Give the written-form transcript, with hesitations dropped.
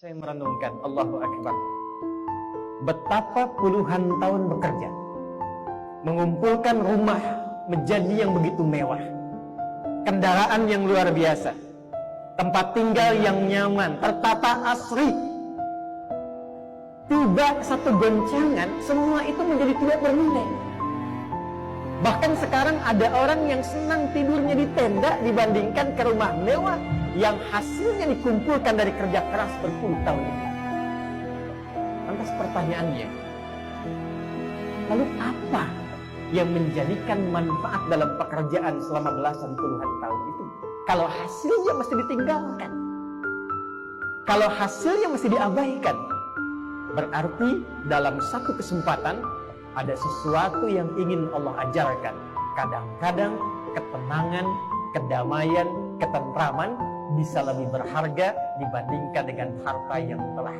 Saya merenungkan, Allahu Akbar, betapa puluhan tahun bekerja, mengumpulkan rumah menjadi yang begitu mewah, kendaraan yang luar biasa, tempat tinggal yang nyaman, tertata asri. Tiba satu goncangan, semua itu menjadi tidak bernilai. Bahkan sekarang ada orang yang senang tidurnya di tenda dibandingkan ke rumah mewah yang hasilnya dikumpulkan dari kerja keras berpuluh tahun itu. Lantas pertanyaannya, lalu apa yang menjadikan manfaat dalam pekerjaan selama belasan puluhan tahun itu? Kalau hasilnya mesti ditinggalkan, kalau hasilnya mesti diabaikan, berarti dalam satu kesempatan ada sesuatu yang ingin Allah ajarkan. Kadang-kadang ketenangan, kedamaian, ketentraman bisa lebih berharga dibandingkan dengan harta yang telah